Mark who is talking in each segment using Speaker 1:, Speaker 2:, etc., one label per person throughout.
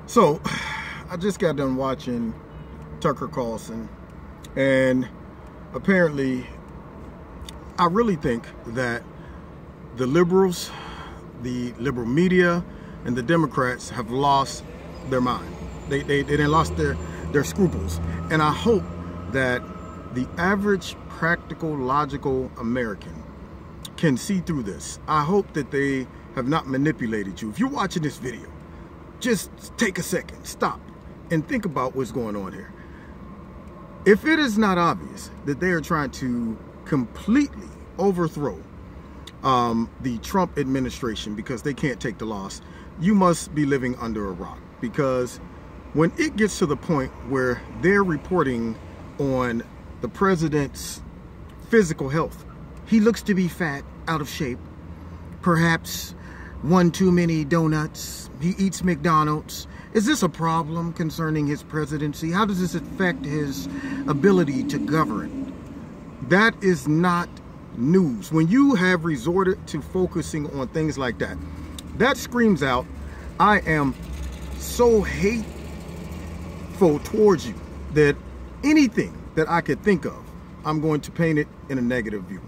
Speaker 1: So, I just got done watching Tucker Carlson, and apparently, I really think that the liberals, the liberal media, and the Democrats have lost their mind. They lost their scruples. And I hope that the average practical, logical American can see through this. I hope that they have not manipulated you. If you're watching this video, just take a second, stop, and think about what's going on here. If it is not obvious that they are trying to completely overthrow the Trump administration because they can't take the loss, you must be living under a rock. Because when it gets to the point where they're reporting on the president's physical health, he looks to be fat, out of shape, perhaps one too many donuts, he eats McDonald's. Is this a problem concerning his presidency? How does this affect his ability to govern? That is not news. When you have resorted to focusing on things like that, that screams out, I am so hateful towards you that anything that I could think of, I'm going to paint it in a negative view.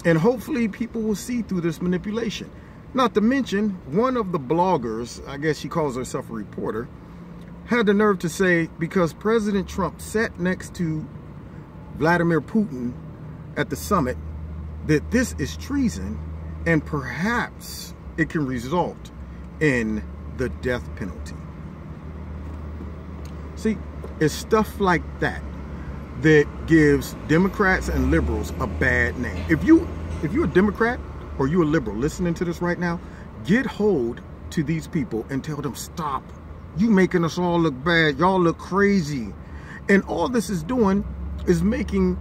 Speaker 1: And hopefully people will see through this manipulation. Not to mention, one of the bloggers, I guess she calls herself a reporter, had the nerve to say because President Trump sat next to Vladimir Putin at the summit, that this is treason and perhaps it can result in the death penalty. See, it's stuff like that that gives Democrats and liberals a bad name. If you're a Democrat or you're a liberal listening to this right now, get hold to these people and tell them, stop. You making us all look bad. Y'all look crazy. And all this is doing is making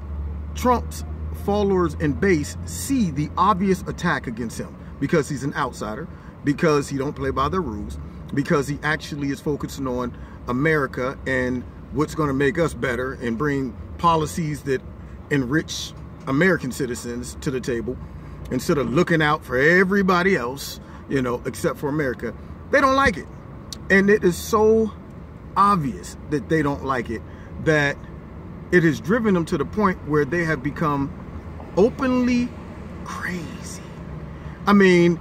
Speaker 1: Trump's followers and base see the obvious attack against him because he's an outsider, because he don't play by the rules, because he actually is focusing on America and what's going to make us better and bring policies that enrich American citizens to the table instead of looking out for everybody else, you know, except for America. They don't like it. And it is so obvious that they don't like it that it has driven them to the point where they have become openly crazy. I mean,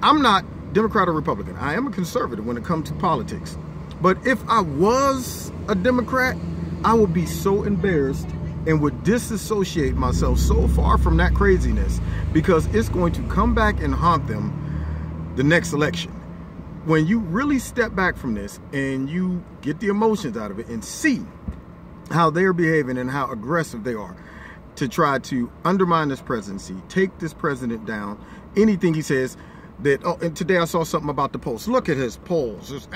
Speaker 1: I'm not Democrat or Republican. I am a conservative when it comes to politics. But if I was a Democrat, I would be so embarrassed and would disassociate myself so far from that craziness because it's going to come back and haunt them the next election. When you really step back from this and you get the emotions out of it and see how they're behaving and how aggressive they are to try to undermine this presidency, take this president down, anything he says, that, oh, and today I saw something about the polls. Look at his polls.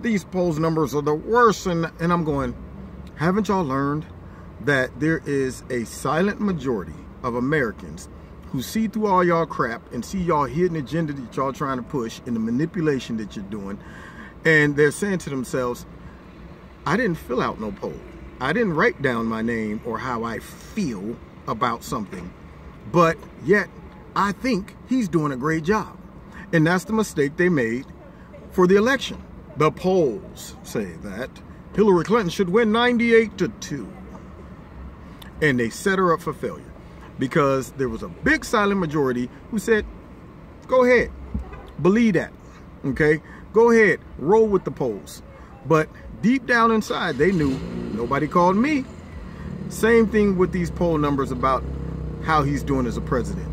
Speaker 1: These polls numbers are the worst. And I'm going, haven't y'all learned that there is a silent majority of Americans who see through all y'all crap and see y'all hidden agenda that y'all trying to push and the manipulation that you're doing? And they're saying to themselves, I didn't fill out no poll. I didn't write down my name or how I feel about something. But yet, I think he's doing a great job. And that's the mistake they made for the election. The polls say that Hillary Clinton should win 98-2. And they set her up for failure because there was a big silent majority who said, go ahead, believe that, okay? Go ahead, roll with the polls. But deep down inside, they knew nobody called me. Same thing with these poll numbers about how he's doing as a president.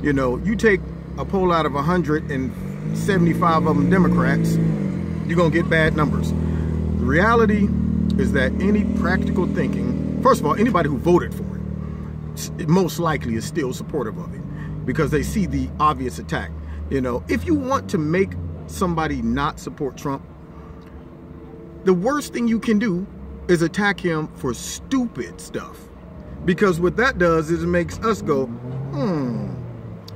Speaker 1: You know, you take a poll out of 175 of them Democrats, you're going to get bad numbers. The reality is that any practical thinking, first of all, anybody who voted for it, most likely is still supportive of it because they see the obvious attack. You know, if you want to make somebody not support Trump, the worst thing you can do is attack him for stupid stuff. Because what that does is it makes us go,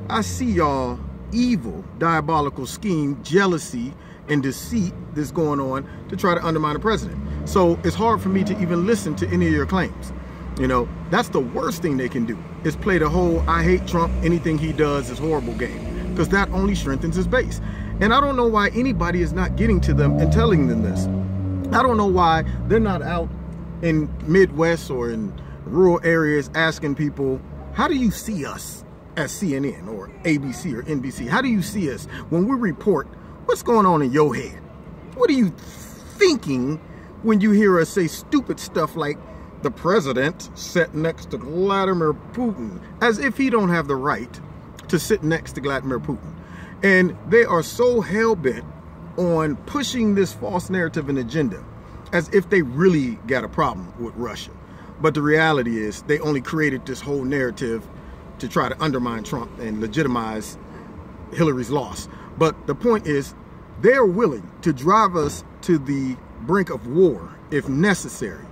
Speaker 1: I see y'all evil, diabolical scheme, jealousy, and deceit that's going on to try to undermine the president. So it's hard for me to even listen to any of your claims. You know, that's the worst thing they can do, is play the whole I hate Trump, anything he does is horrible game, because that only strengthens his base. And I don't know why anybody is not getting to them and telling them this. I don't know why they're not out in Midwest or in rural areas asking people, how do you see us as CNN or ABC or NBC? How do you see us when we report? What's going on in your head? What are you thinking when you hear us say stupid stuff like the president sat next to Vladimir Putin, as if he don't have the right to sit next to Vladimir Putin? And they are so hell-bent on pushing this false narrative and agenda as if they really got a problem with Russia. But the reality is they only created this whole narrative to try to undermine Trump and legitimize Hillary's loss. But the point is, they're willing to drive us to the brink of war if necessary.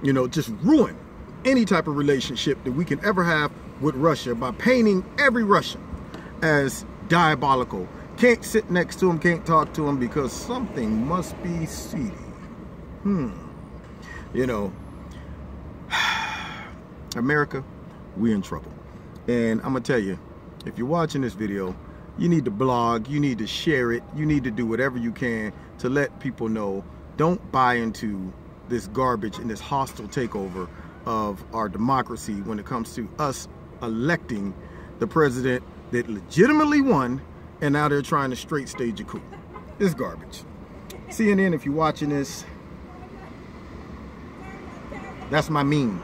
Speaker 1: You know, just ruin any type of relationship that we can ever have with Russia by painting every Russian as diabolical. Can't sit next to him, can't talk to him because something must be seedy. You know, America, we in trouble. And I'm gonna tell you, if you're watching this video, you need to blog, you need to share it, you need to do whatever you can to let people know, don't buy into this garbage and this hostile takeover of our democracy when it comes to us electing the president that legitimately won, and now they're trying to straight stage a coup. It's garbage. CNN, if you're watching this, that's my meme.